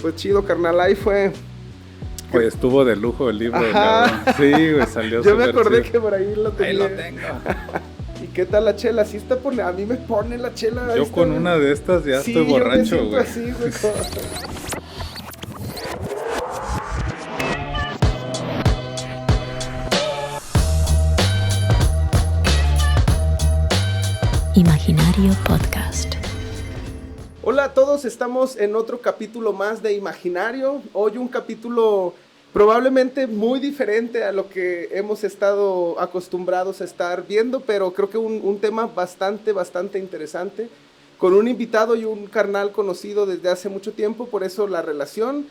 Pues chido, carnal, ahí fue. Pues estuvo de lujo el libro, Ajá. cabrón. Sí, güey, salió Yo me súper acordé chido. que por ahí lo tenía. Ahí lo tengo. ¿Y qué tal la chela? ¿Sí está a mí me pone la chela. Yo esta, con güey. una de estas ya Sí, estoy borracho, yo me siento güey. así, güey. Imaginario Podcast. Hola a todos, estamos en otro capítulo más de Imaginario. Hoy un capítulo probablemente muy diferente a lo que hemos estado acostumbrados a estar viendo, pero creo que un tema bastante interesante, con un invitado y un carnal conocido desde hace mucho tiempo, por eso la relación.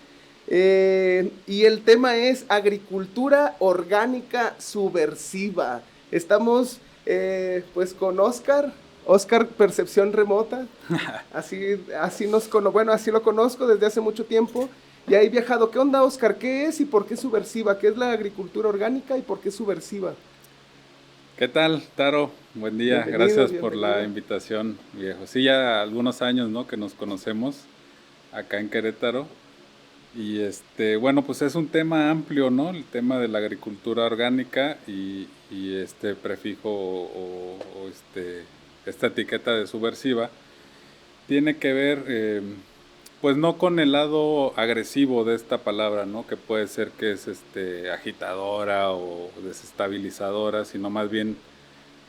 Y el tema es agricultura orgánica subversiva. Estamos pues con Oscar Percepción Remota. Así lo conozco desde hace mucho tiempo y he viajado. ¿Qué onda, Oscar? ¿Qué es y por qué subversiva? ¿Qué es la agricultura orgánica y por qué subversiva? ¿Qué tal, Taro? Buen día, Bienvenido, gracias por la bienvenido. invitación, viejo. Sí, ya algunos años, ¿no? Que nos conocemos acá en Querétaro. Y bueno, pues es un tema amplio, ¿no? El tema de la agricultura orgánica y este prefijo esta etiqueta de subversiva tiene que ver, pues no con el lado agresivo de esta palabra, ¿no? Que puede ser que es agitadora o desestabilizadora, sino más bien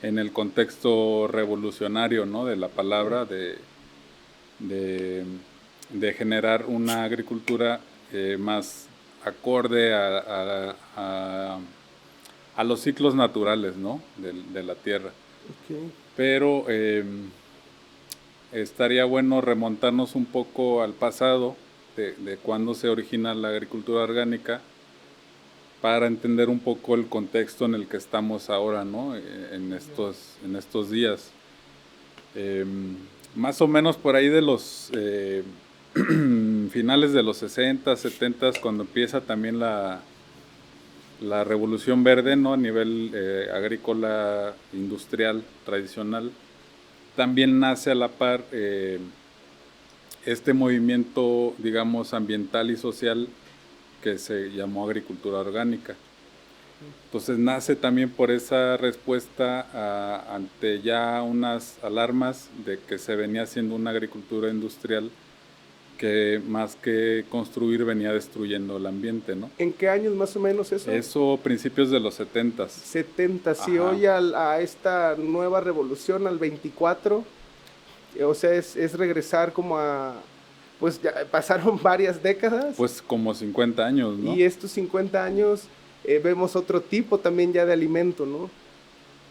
en el contexto revolucionario, ¿no? De la palabra, de, de generar una agricultura más acorde a los ciclos naturales, ¿no? de la tierra. Okay. Pero estaría bueno remontarnos un poco al pasado de cuándo se origina la agricultura orgánica para entender un poco el contexto en el que estamos ahora, ¿no? En estos días. Más o menos por ahí de los finales de los 60, 70, cuando empieza también la revolución verde, ¿no? A nivel agrícola, industrial, tradicional, también nace a la par este movimiento, digamos, ambiental y social que se llamó agricultura orgánica. Entonces nace también por esa respuesta ante ya unas alarmas de que se venía haciendo una agricultura industrial que más que construir venía destruyendo el ambiente, ¿no? ¿En qué años más o menos eso? Eso principios de los 70s. 70, sí, Ajá. hoy a esta nueva revolución, al 24, o sea, es regresar como pues ya pasaron varias décadas. Pues como 50 años, ¿no? Y estos 50 años vemos otro tipo también ya de alimento, ¿no?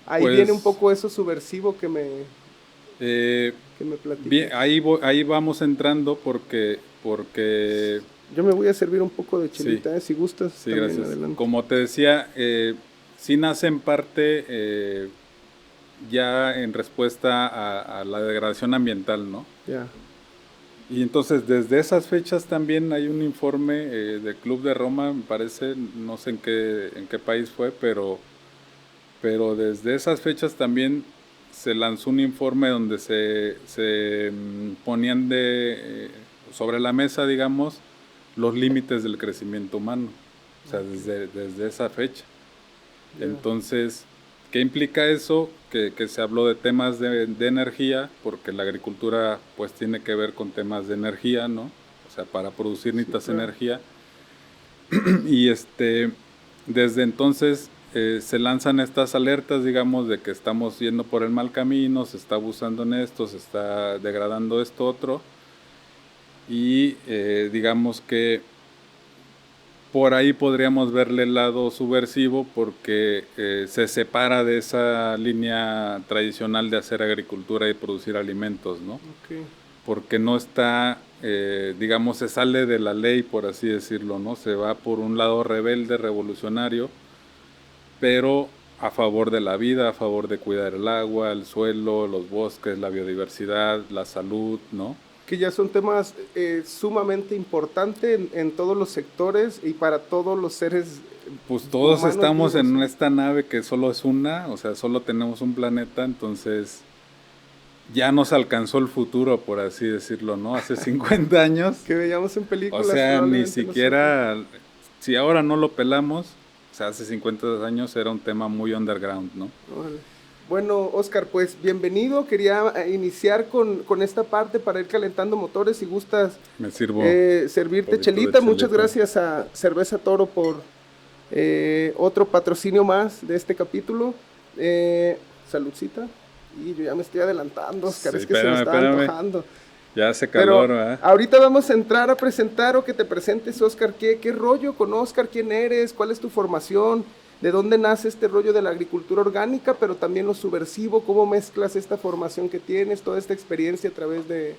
Ahí pues, viene un poco eso subversivo que me platicas. Bien, ahí vamos entrando porque Yo me voy a servir un poco de chelita, sí, si gustas. sí, también gracias. Adelante. Como te decía, sí nace en parte ya en respuesta a la degradación ambiental, ¿no? Ya. Y entonces desde esas fechas también hay un informe del Club de Roma, me parece, no sé en qué país fue, pero desde esas fechas también se lanzó un informe donde se ponían sobre la mesa, digamos, los límites del crecimiento humano, o sea, desde esa fecha. Yeah. Entonces, ¿qué implica eso? Que se habló de temas de energía, porque la agricultura pues tiene que ver con temas de energía, ¿no? O sea, para producir necesitas energía. Y desde entonces se lanzan estas alertas, digamos, de que estamos yendo por el mal camino, se está abusando en esto, se está degradando esto otro. Y digamos que por ahí podríamos verle el lado subversivo porque se separa de esa línea tradicional de hacer agricultura y producir alimentos, ¿no? Okay. Porque no está, digamos, se sale de la ley, por así decirlo, ¿no? Se va por un lado rebelde, revolucionario, pero a favor de la vida, a favor de cuidar el agua, el suelo, los bosques, la biodiversidad, la salud, ¿no? Que ya son temas sumamente importantes en todos los sectores y para todos los seres. Pues todos estamos vivos, en esta nave que solo es una, o sea, solo tenemos un planeta, entonces ya nos alcanzó el futuro, por así decirlo, ¿no? Hace 50 años. Que veíamos en O películas. sea, ni probablemente siquiera, si ahora no lo pelamos, o sea, hace 50 años era un tema muy underground, ¿no? Órale. Bueno, Oscar, pues bienvenido. Quería iniciar con esta parte para ir calentando motores. Si gustas Me sirvo servirte poquito de chelita. Muchas chelita. gracias a Cerveza Toro por otro patrocinio más de este capítulo. Saludcita. Y yo ya me estoy adelantando, Oscar, Sí, es que se me está espérame. antojando. Ya hace Pero calor, ¿verdad? ahorita vamos a entrar a presentar o que te presentes, Oscar. ¿Qué rollo con Oscar? ¿Quién eres? ¿Cuál es tu formación? ¿De dónde nace este rollo de la agricultura orgánica, pero también lo subversivo? ¿Cómo mezclas esta formación que tienes, toda esta experiencia a través de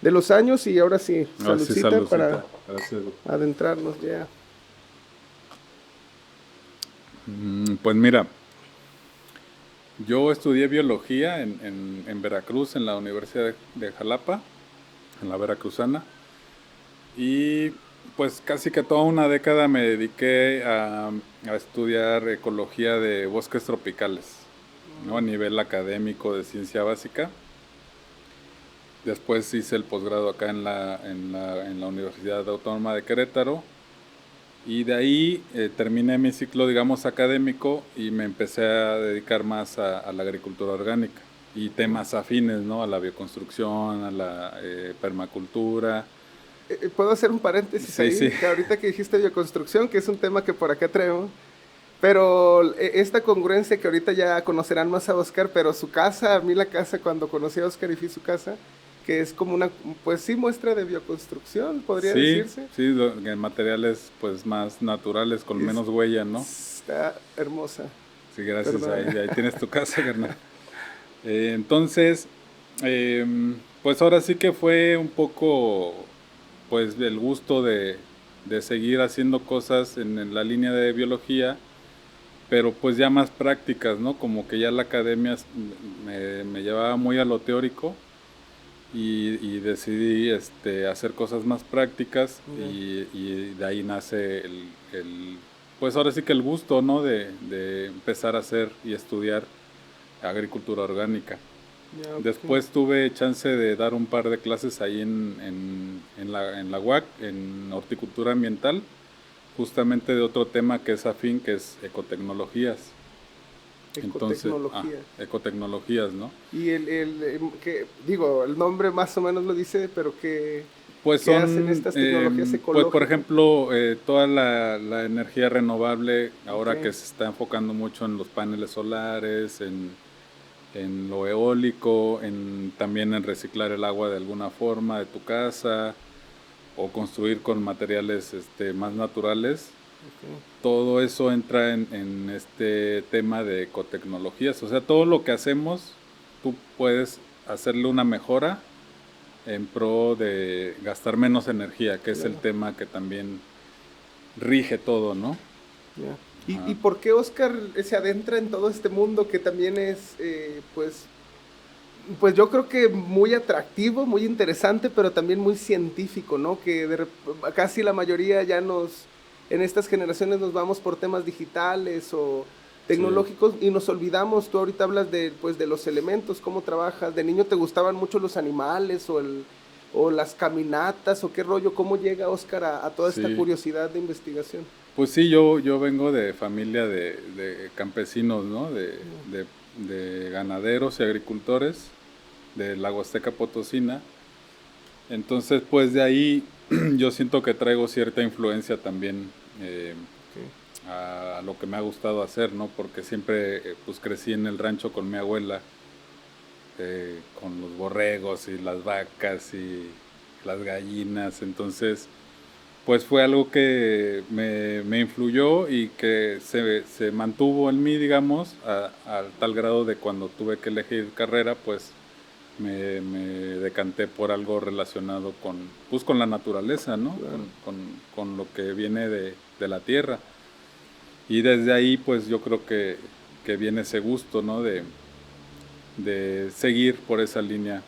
los años? Y ahora sí, Ahora sí, saludcita saludcita. para Gracias. adentrarnos ya. Pues mira, yo estudié biología en Veracruz, en la Universidad de Jalapa, en la Veracruzana, y pues casi que toda una década me dediqué a estudiar ecología de bosques tropicales, ¿no? A nivel académico de ciencia básica. Después hice el posgrado acá en la Universidad Autónoma de Querétaro. Y de ahí terminé mi ciclo, digamos, académico y me empecé a dedicar más a la agricultura orgánica y temas afines, ¿no? A la bioconstrucción, a la permacultura. ¿Puedo hacer un paréntesis Sí, ahí? sí. Que ahorita que dijiste bioconstrucción, que es un tema que por acá traigo, pero esta congruencia que ahorita ya conocerán más a Oscar, pero su casa, a mí la casa, cuando conocí a Oscar y fui a su casa, que es como una, pues sí, muestra de bioconstrucción, podría Sí, decirse. sí, en materiales pues más naturales, con menos huella, ¿no? Está hermosa. Sí, gracias, Perdón. ahí tienes tu casa, carnal. Entonces, pues ahora sí que fue un poco, pues el gusto de seguir haciendo cosas en la línea de biología, pero pues ya más prácticas, ¿no? Como que ya la academia me llevaba muy a lo teórico y decidí hacer cosas más prácticas y de ahí nace pues ahora sí que el gusto, ¿no? De empezar a hacer y estudiar agricultura orgánica. Ya, ok. Después tuve chance de dar un par de clases ahí en la UAC, en horticultura ambiental, justamente de otro tema que es afín, que es ecotecnologías. Ecotecnología. Ecotecnologías, ¿no? Y que, digo, el nombre más o menos lo dice, pero Pues ¿qué son, hacen estas tecnologías pues ecológicas? por ejemplo, toda la energía renovable, ahora Ok. que se está enfocando mucho en los paneles solares, en lo eólico, también en reciclar el agua de alguna forma de tu casa, o construir con materiales más naturales. Ok. Todo eso entra en este tema de ecotecnologías. O sea, todo lo que hacemos, tú puedes hacerle una mejora en pro de gastar menos energía, que es el Claro. tema que también rige todo, ¿no? Ya. Ajá. ¿Y por qué Oscar se adentra en todo este mundo que también es, pues yo creo que muy atractivo, muy interesante, pero también muy científico, ¿no? Que casi la mayoría ya en estas generaciones nos vamos por temas digitales o tecnológicos y nos olvidamos. Tú ahorita hablas pues, de los elementos, cómo trabajas. ¿De niño te gustaban mucho los animales o las caminatas o qué rollo? ¿Cómo llega Oscar a toda esta Sí. curiosidad de investigación? Pues sí, yo vengo de familia de campesinos, ¿no? De ganaderos y agricultores de la Huasteca Potosina. Entonces, pues de ahí yo siento que traigo cierta influencia también Okay. a lo que me ha gustado hacer, ¿no? Porque siempre pues crecí en el rancho con mi abuela, con los borregos y las vacas y las gallinas. Entonces, pues fue algo que me influyó y que se mantuvo en mí, digamos, a tal grado de cuando tuve que elegir carrera, pues me decanté por algo relacionado con la naturaleza, ¿no? Claro. Con lo que viene de la tierra. Y desde ahí, pues yo creo que viene ese gusto, ¿no? De seguir por esa línea,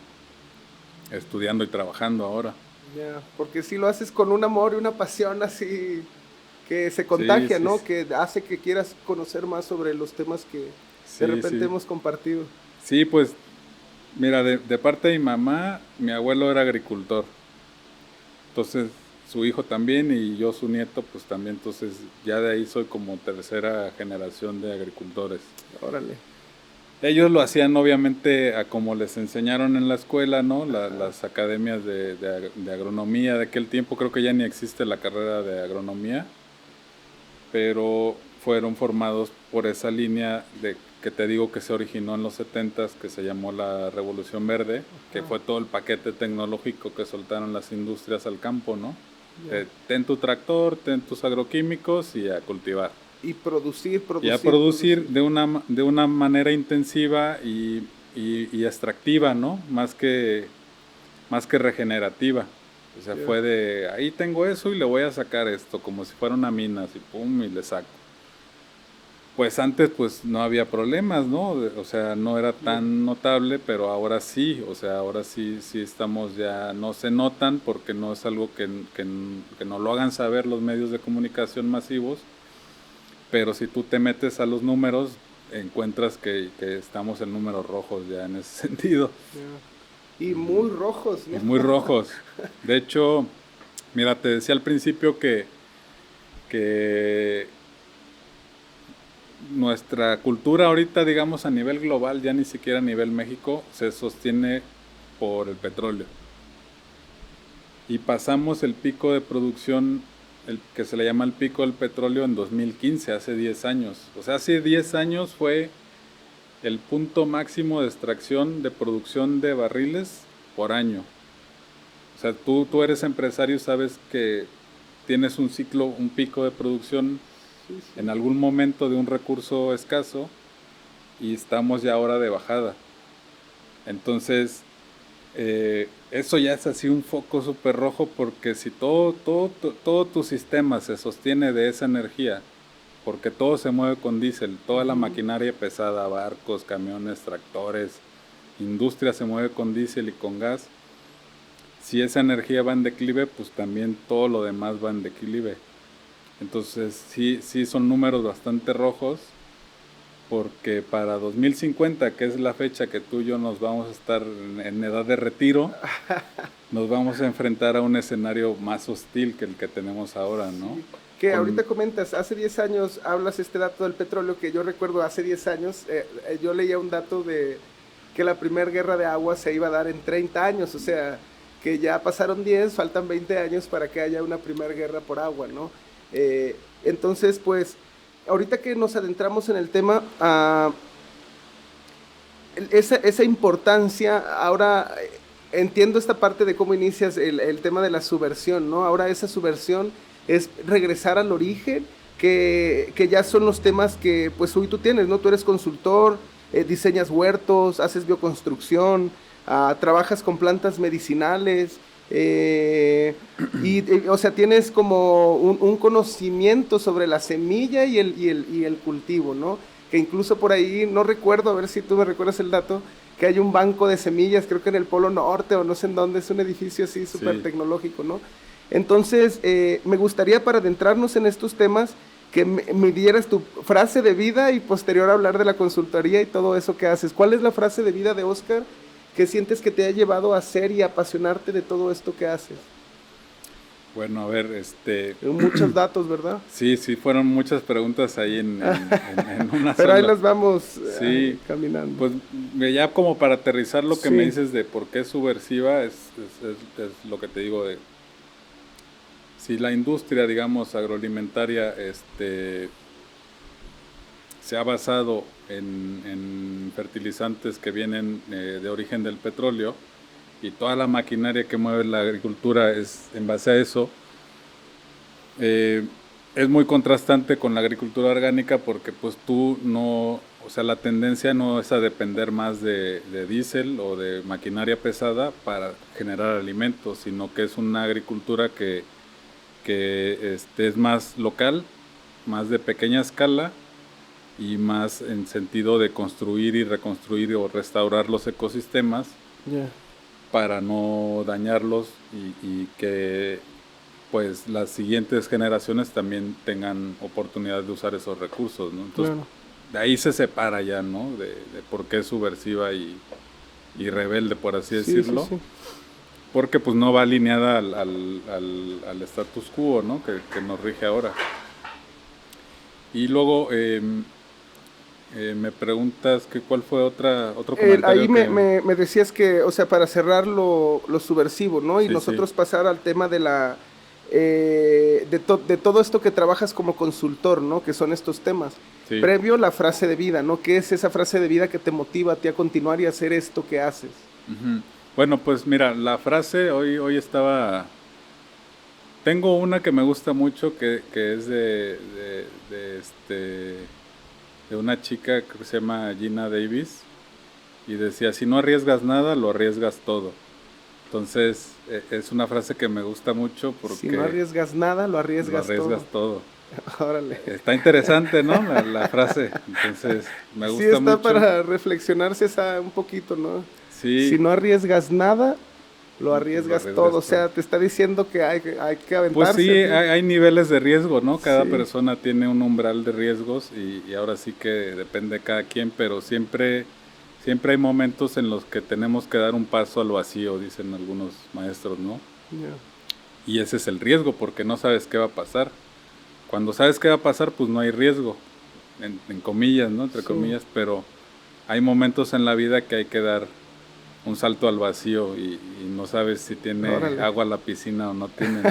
estudiando y trabajando ahora. Ya, porque si lo haces con un amor y una pasión así que se contagia, Sí, ¿no? sí. Que hace que quieras conocer más sobre los temas que Sí, de repente sí. hemos compartido. Sí, pues Mira, de parte de mi mamá, mi abuelo era agricultor. Entonces, su hijo también y yo su nieto, pues también. Entonces, ya de ahí soy como tercera generación de agricultores. Órale. Ellos lo hacían obviamente a como les enseñaron en la escuela, ¿no? Las academias de agronomía de aquel tiempo, creo que ya ni existe la carrera de agronomía, pero fueron formados por esa línea de que te digo que se originó en los 70s, que se llamó la Revolución Verde, que fue todo el paquete tecnológico que soltaron las industrias al campo, ¿no? Ten tu tractor, ten tus agroquímicos y a cultivar. Y producir. Y a producir de una manera intensiva y extractiva, ¿no? Más que regenerativa. O sea, fue de, ahí tengo eso y le voy a sacar esto, como si fuera una mina, así, pum, y le saco. Pues antes, pues, no había problemas, ¿no? O sea, no era tan notable, pero ahora sí, o sea, ahora sí estamos ya, no se notan porque no es algo que no lo hagan saber los medios de comunicación masivos, pero si tú te metes a los números, encuentras que estamos en números rojos ya en ese sentido. Y muy rojos, ¿no? Y muy rojos. De hecho, mira, te decía al principio que nuestra cultura ahorita, digamos, a nivel global, ya ni siquiera a nivel México, se sostiene por el petróleo. Y pasamos el pico de producción, el que se le llama el pico del petróleo, en 2015, hace 10 años. O sea, hace 10 años fue el punto máximo de extracción de producción de barriles por año. O sea, tú eres empresario y sabes que tienes un ciclo, un pico de producción en algún momento de un recurso escaso y estamos ya ahora de bajada. Entonces, eso ya es así un foco súper rojo, porque si todo tu sistema se sostiene de esa energía, porque todo se mueve con diésel, toda la maquinaria pesada, barcos, camiones, tractores, industria se mueve con diésel y con gas. Si esa energía va en declive, pues también todo lo demás va en declive. Entonces sí son números bastante rojos, porque para 2050, que es la fecha que tú y yo nos vamos a estar en edad de retiro, nos vamos a enfrentar a un escenario más hostil que el que tenemos ahora, ¿no? Sí. Que ahorita comentas, hace 10 años hablas este dato del petróleo, que yo recuerdo hace 10 años, yo leía un dato de que la primera guerra de agua se iba a dar en 30 años, o sea, que ya pasaron 10, faltan 20 años para que haya una primera guerra por agua, ¿no? Entonces, pues, ahorita que nos adentramos en el tema, esa importancia, ahora entiendo esta parte de cómo inicias el tema de la subversión, ¿no? Ahora esa subversión es regresar al origen, que ya son los temas que pues hoy tú tienes, ¿no? Tú eres consultor, diseñas huertos, haces bioconstrucción, trabajas con plantas medicinales, o sea, tienes como un conocimiento sobre la semilla y el cultivo, ¿no? Que incluso por ahí, no recuerdo, a ver si tú me recuerdas el dato, que hay un banco de semillas, creo que en el Polo Norte o no sé en dónde, es un edificio así súper tecnológico, ¿no? Entonces, me gustaría, para adentrarnos en estos temas, que me dieras tu frase de vida y posterior hablar de la consultoría y todo eso que haces. ¿Cuál es la frase de vida de Óscar que sientes que te ha llevado a hacer y apasionarte de todo esto que haces? Bueno, a ver, muchos datos, ¿verdad? Sí, fueron muchas preguntas ahí en una Pero sola. ahí las vamos caminando. Pues ya como para aterrizar lo que me dices de por qué es subversiva, es lo que te digo de... Si la industria, digamos, agroalimentaria se ha basado en fertilizantes que vienen de origen del petróleo, y toda la maquinaria que mueve la agricultura es en base a eso, es muy contrastante con la agricultura orgánica, porque pues tú no, o sea, la tendencia no es a depender más de diésel o de maquinaria pesada para generar alimentos, sino que es una agricultura que es más local, más de pequeña escala y más en sentido de construir y reconstruir o restaurar los ecosistemas para no dañarlos y que pues las siguientes generaciones también tengan oportunidad de usar esos recursos, ¿no? Entonces, de ahí se separa ya, ¿no? De por qué es subversiva y y rebelde, por así Sí, decirlo, sí, sí. porque pues no va alineada al status quo, ¿no? que nos rige ahora. Y luego me preguntas que cuál fue otro Ahí comentario que... me decías que, o sea, para cerrar lo subversivo, ¿no? Y Sí, sí, nosotros pasar al tema de de todo esto que trabajas como consultor, ¿no? Que son estos temas. sí. Previo, la frase de vida, ¿no? ¿Qué es esa frase de vida que te motiva a ti a continuar y hacer esto que haces? Ujú. Bueno, pues mira, la frase hoy estaba... Tengo una que me gusta mucho que es de una chica que se llama Gina Davis y decía, si no arriesgas nada, lo arriesgas todo. Entonces, es una frase que me gusta mucho porque Si no arriesgas nada, lo lo arriesgas arriesgas todo. todo. Órale. Está interesante, ¿no? La frase. Entonces, me Sí gusta está mucho. para reflexionarse esa un poquito, ¿no? Sí, Si no arriesgas nada, lo lo arriesgas arriesgas todo. O sea, todo. te está diciendo que hay que Pues aventarse. sí, hay niveles de riesgo, ¿no? Cada Sí. persona tiene un umbral de riesgos y ahora sí que depende de cada quien, pero siempre hay momentos en los que tenemos que dar un paso al vacío, dicen algunos maestros, ¿no? Ya. Y ese es el riesgo, porque no sabes qué va a pasar. Cuando sabes qué va a pasar, pues no hay riesgo, en comillas, ¿no? Entre Sí. comillas, pero hay momentos en la vida que hay que dar un salto al vacío y no sabes si tiene Órale. agua la piscina o no tiene, ¿no?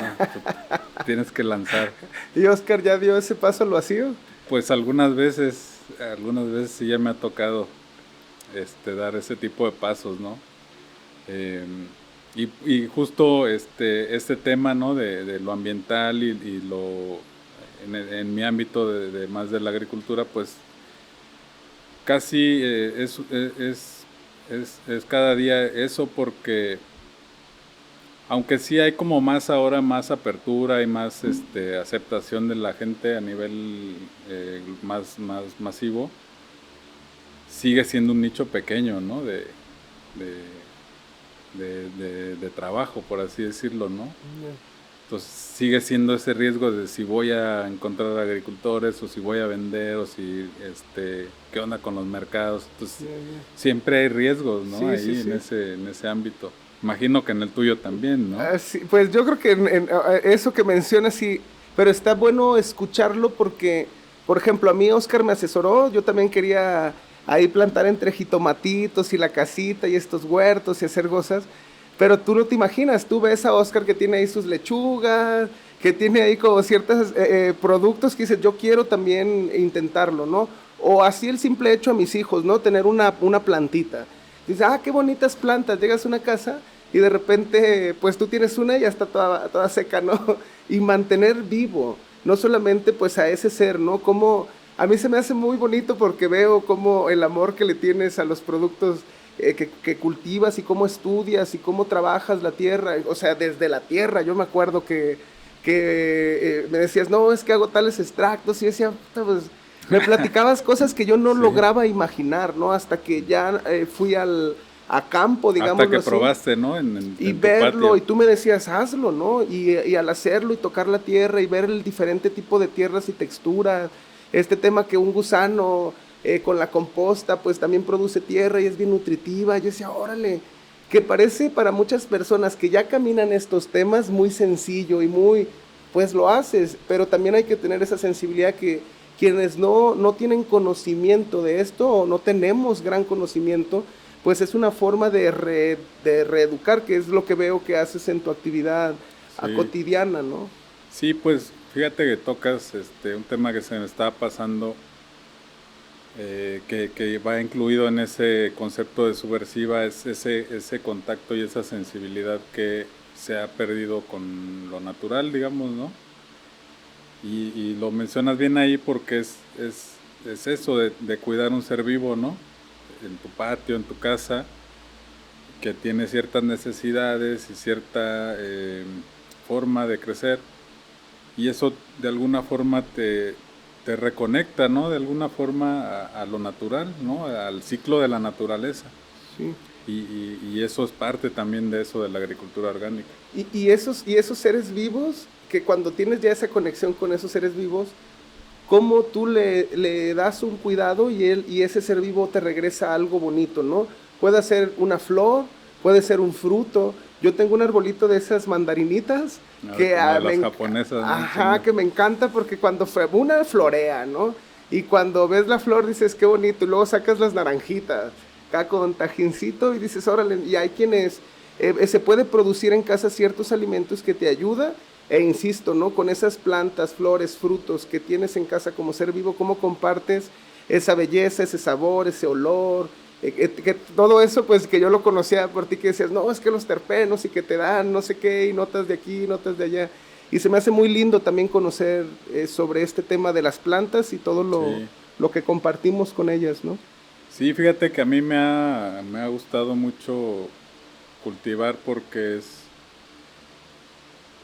Tienes que lanzar. ¿Y Oscar ya dio ese paso al vacío? Pues algunas veces sí ya me ha tocado dar ese tipo de pasos, ¿no? Y justo este tema, ¿no? de lo ambiental y lo en mi ámbito de más de la agricultura, pues casi es cada día eso, porque aunque sí hay como más apertura y más aceptación de la gente a nivel más masivo, sigue siendo un nicho pequeño, ¿no? de trabajo, por así decirlo, ¿no? Entonces sigue siendo ese riesgo de si voy a encontrar agricultores o si voy a vender o si qué onda con los mercados. Entonces siempre hay riesgos, ¿no? Sí, Ahí sí, sí. en ese ámbito. Imagino que en el tuyo también, ¿no? Sí, pues yo creo que eso que mencionas sí, pero está bueno escucharlo porque, por ejemplo, a mí Oscar me asesoró, yo también quería ahí plantar entre jitomatitos y la casita y estos huertos y hacer cosas, pero tú no te imaginas, tú ves a Oscar que tiene ahí sus lechugas, que tiene ahí como ciertos productos que dices, yo quiero también intentarlo, ¿no? O así el simple hecho a mis hijos, ¿no? Tener una plantita. Dices, ah, qué bonitas plantas, llegas a una casa y de repente, pues tú tienes una y ya está toda seca, ¿no? Y mantener vivo, no solamente pues a ese ser, ¿no? Como a mí se me hace muy bonito porque veo como el amor que le tienes a los productos que cultivas y cómo estudias y cómo trabajas la tierra, o sea, desde la tierra. Yo me acuerdo que me decías, no, es que hago tales extractos y yo decía, puta, pues me platicabas cosas que yo no Sí. lograba imaginar, ¿no? Hasta que ya fui a campo, digamos. Hasta que probaste, ¿no? Y en tu verlo, patio. y tú me decías, hazlo, ¿no? Y al hacerlo y tocar la tierra y ver el diferente tipo de tierras y texturas, este tema que un gusano con la composta pues también produce tierra y es bien nutritiva. Yo decía, órale, que parece para muchas personas que ya caminan estos temas muy sencillo y muy, pues lo haces, pero también hay que tener esa sensibilidad que quienes no tienen conocimiento de esto o no tenemos gran conocimiento, pues es una forma de reeducar, que es lo que veo que haces en tu actividad Sí. cotidiana, ¿no? Sí, pues fíjate que tocas un tema que se me estaba pasando, que va incluido en ese concepto de subversiva, es ese contacto y esa sensibilidad que se ha perdido con lo natural, digamos, ¿no? Y lo mencionas bien ahí porque es eso de cuidar un ser vivo, ¿no? En tu patio, en tu casa, que tiene ciertas necesidades y cierta forma de crecer, y eso de alguna forma te reconecta, ¿no? De alguna forma a lo natural, ¿no? Al ciclo de la naturaleza. Sí. Y eso es parte también de eso de la agricultura orgánica. Y esos seres vivos, que cuando tienes ya esa conexión con esos seres vivos, cómo tú le das un cuidado y ese ser vivo te regresa algo bonito, ¿no? puede ser una flor, puede ser un fruto. Yo tengo un arbolito de esas mandarinitas que como las japonesas, ¿no? ajá, Sí. que me encanta porque cuando una florea, ¿no? Y cuando ves la flor dices qué bonito y luego sacas las naranjitas acá con tajincito y dices órale, y hay quienes se puede producir en casa ciertos alimentos que te ayuda e insisto, ¿no? Con esas plantas, flores, frutos que tienes en casa como ser vivo, cómo compartes esa belleza, ese sabor, ese olor, que todo eso, pues que yo lo conocía por ti, que decías, no, es que los terpenos y que te dan no sé qué, y notas de aquí, notas de allá. Y se me hace muy lindo también conocer sobre este tema de las plantas y todo Sí. lo que compartimos con ellas, ¿no? Sí, fíjate que a mí me ha gustado mucho cultivar porque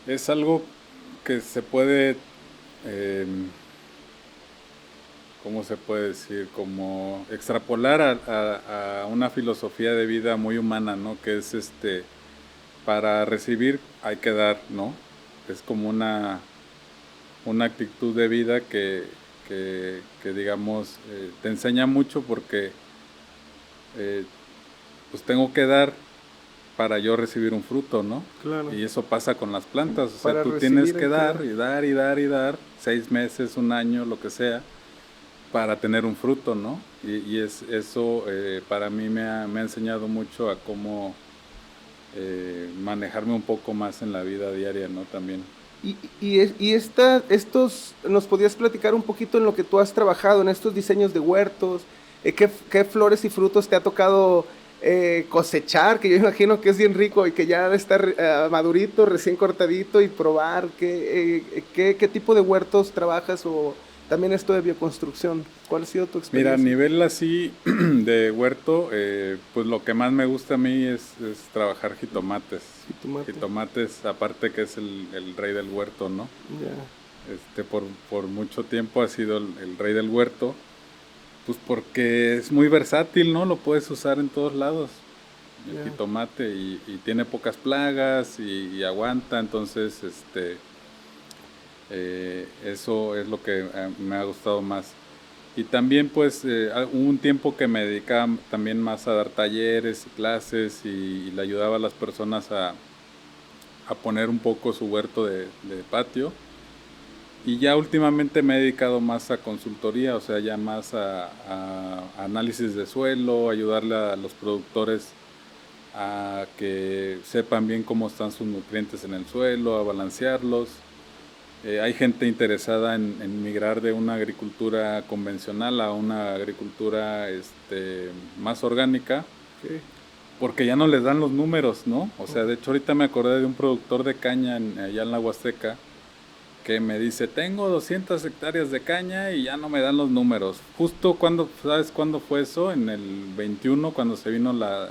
es algo que se puede, eh, ¿cómo se puede decir? Como extrapolar a una filosofía de vida muy humana, ¿no? Que es para recibir hay que dar, ¿no? Es como una actitud de vida que digamos, te enseña mucho porque eh, pues tengo que dar para yo recibir un fruto, ¿no? Claro. Y eso pasa con las plantas, o sea, Para tú tienes recibir hay que que dar dar. y dar y dar y dar, 6 meses, un año, lo que sea, para tener un fruto, ¿no? Eso para mí me ha enseñado mucho a cómo manejarme un poco más en la vida diaria, ¿no? También. ¿Nos podías platicar un poquito en lo que tú has trabajado, en estos diseños de huertos? ¿Qué flores y frutos te ha tocado cosechar? Que yo imagino que es bien rico y que ya está madurito, recién cortadito y probar. ¿Qué tipo de huertos trabajas o también esto de bioconstrucción? ¿Cuál ha sido tu Mira, a experiencia? nivel así de huerto, pues lo que más me gusta a mí es trabajar jitomates. Jitomate. Jitomates, aparte que es el rey del huerto, ¿no? Ya. Por mucho tiempo ha sido el rey del huerto, pues porque es muy versátil, ¿no? Lo puedes usar en todos lados, el Ya. jitomate, y tiene pocas plagas y aguanta, entonces, eso es lo que me ha gustado más. Y también pues hubo un tiempo que me dedicaba también más a dar talleres y clases y le ayudaba a las personas a poner un poco su huerto de patio. Y ya últimamente me he dedicado más a consultoría, o sea, ya más a análisis de suelo, ayudarle a los productores a que sepan bien cómo están sus nutrientes en el suelo, a balancearlos. Hay gente interesada en migrar de una agricultura convencional a una agricultura más orgánica, Ok. porque ya no les dan los números, ¿no? O sea, de hecho ahorita me acordé de un productor de caña allá en la Huasteca que me dice, tengo 200 hectáreas de caña y ya no me dan los números. Justo cuando, ¿sabes cuándo fue eso? En el 21, cuando se vino la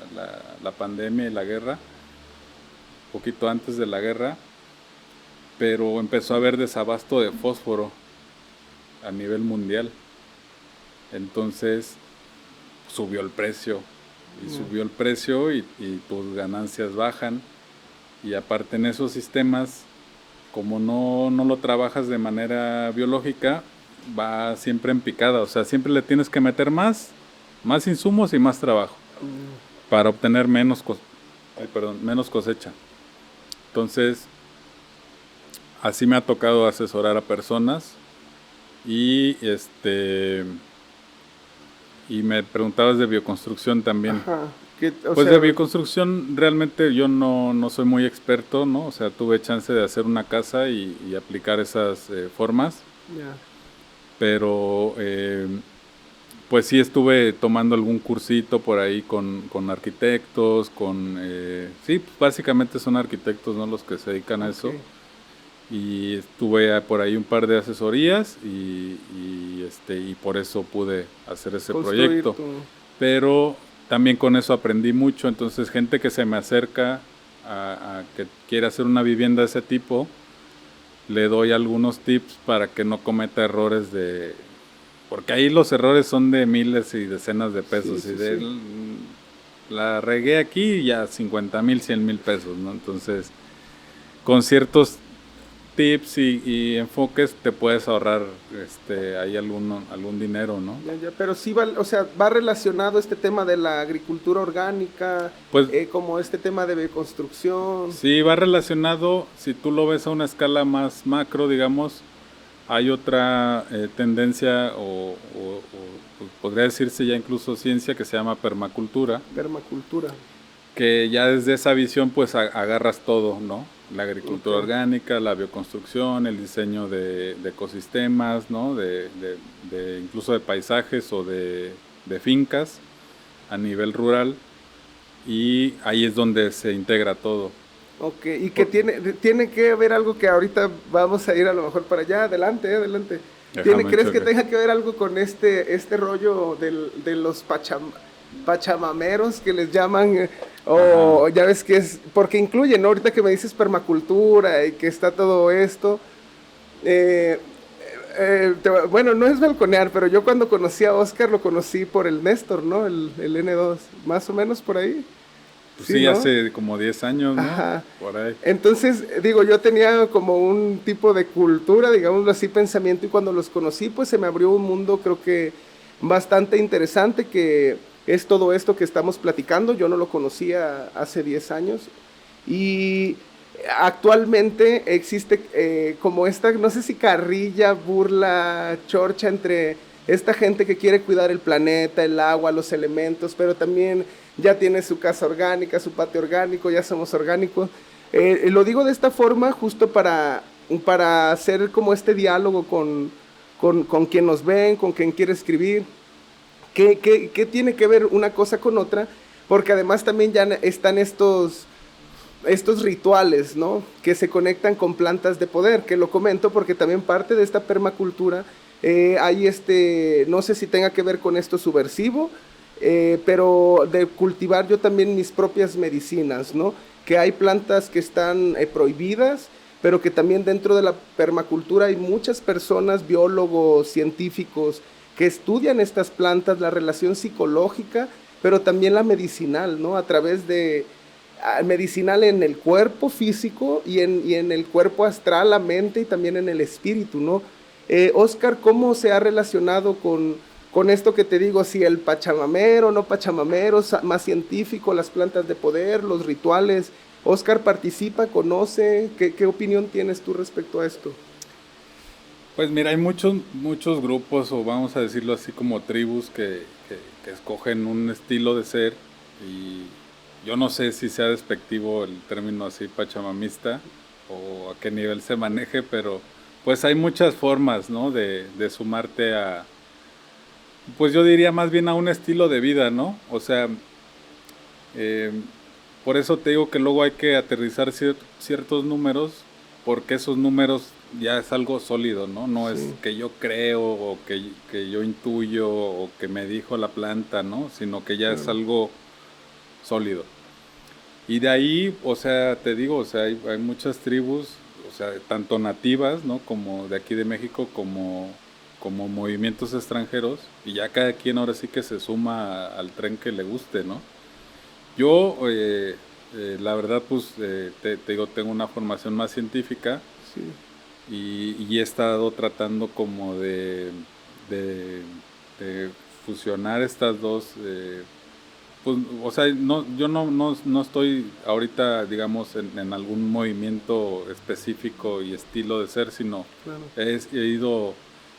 pandemia y la guerra, poquito antes de la guerra, pero empezó a haber desabasto de fósforo a nivel mundial. Entonces subió el precio y tus ganancias bajan. Y aparte en esos sistemas, como no lo trabajas de manera biológica, va siempre en picada. O sea, siempre le tienes que meter más insumos y más trabajo para obtener menos cosecha. Entonces, así me ha tocado asesorar a personas y y me preguntabas de bioconstrucción también. Ajá. Pues de bioconstrucción realmente yo no soy muy experto, ¿no? O sea, tuve chance de hacer una casa y aplicar esas formas, Ya. pero pues sí estuve tomando algún cursito por ahí con arquitectos, sí, pues básicamente son arquitectos, ¿no? Los que se dedican a eso. Ok. Y estuve por ahí un par de asesorías y por eso pude hacer ese Construir proyecto. Pero también con eso aprendí mucho, entonces gente que se me acerca a que quiere hacer una vivienda de ese tipo, le doy algunos tips para que no cometa errores porque ahí los errores son de miles y decenas de pesos, Sí, la regué aquí y ya 50,000, 100,000 pesos, ¿no? Entonces, con ciertos tips y enfoques, te puedes ahorrar ahí algún dinero, ¿no? Pero sí va, o sea, va relacionado este tema de la agricultura orgánica, Pues como este tema de bioconstrucción. sí, va relacionado, si tú lo ves a una escala más macro, digamos, hay otra tendencia pues, podría decirse ya incluso ciencia que se llama permacultura. Permacultura. Que ya desde esa visión pues agarras todo, ¿no? La agricultura Okay. orgánica, la bioconstrucción, el diseño de ecosistemas, ¿no? Incluso de paisajes o de fincas a nivel rural, y ahí es donde se integra todo. Ok, y que tiene que haber algo que ahorita vamos a ir a lo mejor para allá, adelante. ¿Crees que tenga que ver algo con este rollo de los pachamameros que les llaman? O ya ves que es, porque incluye, ¿no? Ahorita que me dices permacultura y que está todo esto. Bueno, no es balconear, pero yo cuando conocí a Oscar lo conocí por el Néstor, ¿no? El N2, más o menos por ahí. Pues sí, ¿no? hace como 10 años, ¿no? Ajá. Por ahí. Entonces, digo, yo tenía como un tipo de cultura, digámoslo así, pensamiento, y cuando los conocí, pues se me abrió un mundo, creo que bastante interesante, que es todo esto que estamos platicando. Yo no lo conocía hace 10 años. Y actualmente existe como esta, no sé si carrilla, burla, chorcha entre esta gente que quiere cuidar el planeta, el agua, los elementos, pero también ya tiene su casa orgánica, su patio orgánico, ya somos orgánicos. Lo digo de esta forma justo para hacer como este diálogo con quien nos ven, con quien quiere escribir. ¿Qué tiene que ver una cosa con otra? Porque además también ya están estos rituales, ¿no? Que se conectan con plantas de poder, que lo comento porque también parte de esta permacultura hay no sé si tenga que ver con esto subversivo, pero de cultivar yo también mis propias medicinas, ¿no? Que hay plantas que están prohibidas, pero que también dentro de la permacultura hay muchas personas, biólogos, científicos, que estudian estas plantas, la relación psicológica, pero también la medicinal, ¿no? A través de medicinal en el cuerpo físico y en el cuerpo astral, la mente y también en el espíritu, ¿no? Oscar, ¿cómo se ha relacionado con esto que te digo? Si el pachamamero, no pachamamero, más científico, las plantas de poder, los rituales. Oscar participa, conoce, ¿qué opinión tienes tú respecto a esto? Pues mira, hay muchos grupos, o vamos a decirlo así, como tribus que escogen un estilo de ser, y yo no sé si sea despectivo el término así pachamamista o a qué nivel se maneje, pero pues hay muchas formas, ¿no? de sumarte a, pues yo diría más bien a un estilo de vida, ¿no? O sea, por eso te digo que luego hay que aterrizar ciertos números, porque esos números ya es algo sólido, ¿no? No es que yo creo o que yo intuyo o que me dijo la planta, ¿no? Sino que ya es algo sólido. Y de ahí, o sea, te digo, o sea, hay muchas tribus, o sea, tanto nativas, ¿no? Como de aquí de México, como movimientos extranjeros, y ya cada quien ahora sí que se suma al tren que le guste, ¿no? Yo, la verdad, pues, te digo, tengo una formación más científica, Sí. y he estado tratando como de fusionar estas dos, pues, o sea, yo no estoy ahorita, digamos, en algún movimiento específico y estilo de ser, sino Claro. he ido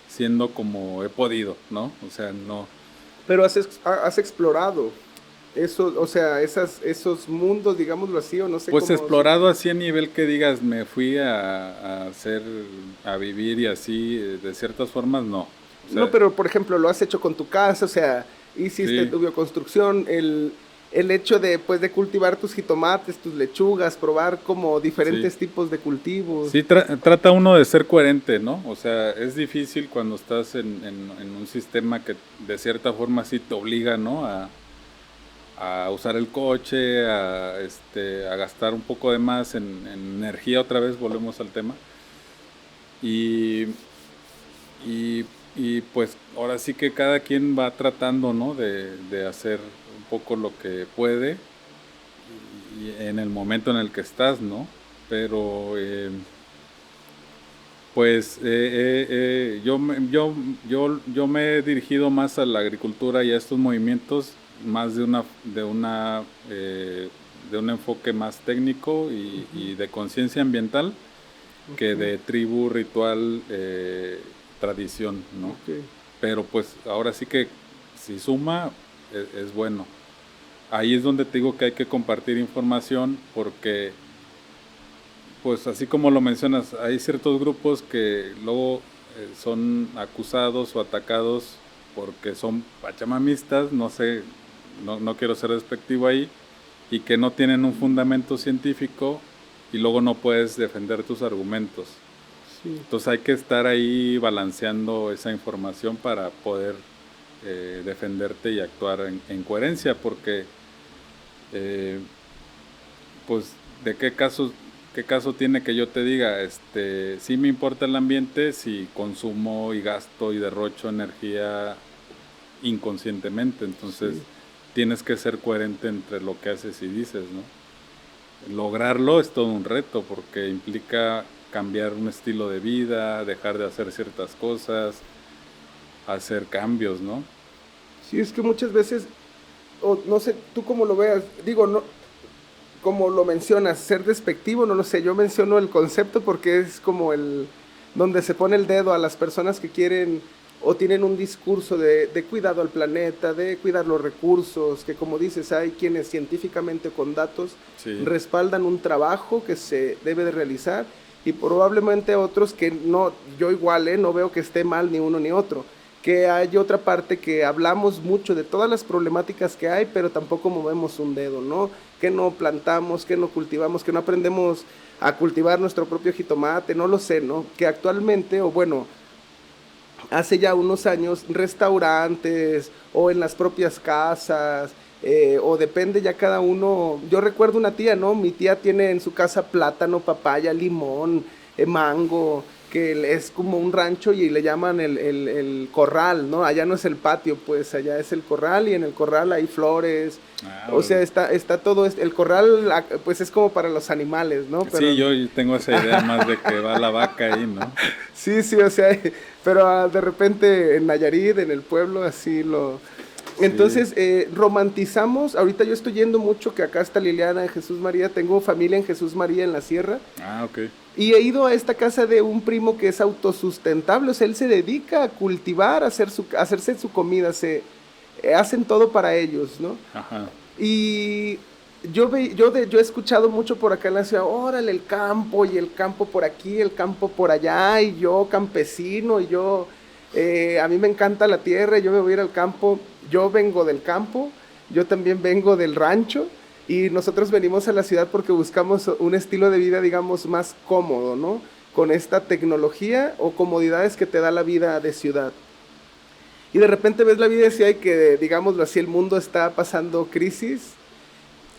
siendo como he podido, ¿no? O sea, no. Pero has explorado eso, o sea, esos mundos, digámoslo así, o no sé Pues cómo. explorado así a nivel que digas, me fui a hacer, a vivir y así, de ciertas formas, no. O sea, No, pero por ejemplo, lo has hecho con tu casa, o sea, hiciste sí. tu bioconstrucción, el hecho de, pues, de cultivar tus jitomates, tus lechugas, probar como diferentes Sí. tipos de cultivos. Sí, trata uno de ser coherente, ¿no? O sea, es difícil cuando estás en un sistema que de cierta forma sí te obliga, ¿no? A usar el coche, a gastar un poco de más en energía, otra vez volvemos al tema. Y pues ahora sí que cada quien va tratando, ¿no? de hacer un poco lo que puede y en el momento en el que estás, ¿no? Pero Pues yo me he dirigido más a la agricultura y a estos movimientos más de un enfoque más técnico y de conciencia ambiental que de tribu, ritual, tradición, ¿no? Ok. Pero pues ahora sí que si suma es bueno. Ahí es donde te digo que hay que compartir información porque pues así como lo mencionas, hay ciertos grupos que luego son acusados o atacados porque son pachamamistas, no sé, no quiero ser despectivo ahí, y que no tienen un fundamento científico y luego no puedes defender tus argumentos. Sí. Entonces hay que estar ahí balanceando esa información para poder defenderte y actuar en coherencia, porque pues de qué caso tiene que yo te diga, sí me importa el ambiente si consumo y gasto y derrocho energía inconscientemente. Entonces Sí. tienes que ser coherente entre lo que haces y dices, ¿no? Lograrlo es todo un reto porque implica cambiar un estilo de vida, dejar de hacer ciertas cosas, hacer cambios, ¿no? Sí, es que muchas veces, o no sé, tú cómo lo veas, digo, no, como lo mencionas, ser despectivo, no lo sé, yo menciono el concepto porque es como el, donde se pone el dedo a las personas que quieren o tienen un discurso de cuidado al planeta, de cuidar los recursos, que como dices, hay quienes científicamente con datos Sí. respaldan un trabajo que se debe de realizar y probablemente otros que no, yo igual, no veo que esté mal ni uno ni otro, que hay otra parte que hablamos mucho de todas las problemáticas que hay, pero tampoco movemos un dedo, ¿no? Que no plantamos, que no cultivamos, que no aprendemos a cultivar nuestro propio jitomate, no lo sé, ¿no? Que actualmente, o bueno, hace ya unos años, restaurantes o en las propias casas, o depende ya cada uno. Yo recuerdo una tía, ¿no? Mi tía tiene en su casa plátano, papaya, limón, mango, que es como un rancho y le llaman el corral, ¿no? Allá no es el patio, pues allá es el corral y en el corral hay flores. O sea, está todo, el corral pues es como para los animales, ¿no? Pero, sí, yo tengo esa idea más de que va la vaca ahí, ¿no? sí, sí, o sea, pero de repente en Nayarit, en el pueblo, así lo... Entonces, romantizamos, ahorita yo estoy yendo mucho, que acá está Liliana en Jesús María, tengo familia en Jesús María en la sierra, Ah, ok. y he ido a esta casa de un primo que es autosustentable, o sea, él se dedica a cultivar, a hacerse su comida, hacen todo para ellos, ¿no? Ajá. Y yo he escuchado mucho por acá en la ciudad, órale, el campo, y el campo por aquí, el campo por allá, y yo campesino, y yo, a mí me encanta la tierra, y yo me voy a ir al campo, yo vengo del campo, yo también vengo del rancho, y nosotros venimos a la ciudad porque buscamos un estilo de vida, digamos, más cómodo, ¿no? Con esta tecnología o comodidades que te da la vida de ciudad. Y de repente ves la vida y hay que, digámoslo así, el mundo está pasando crisis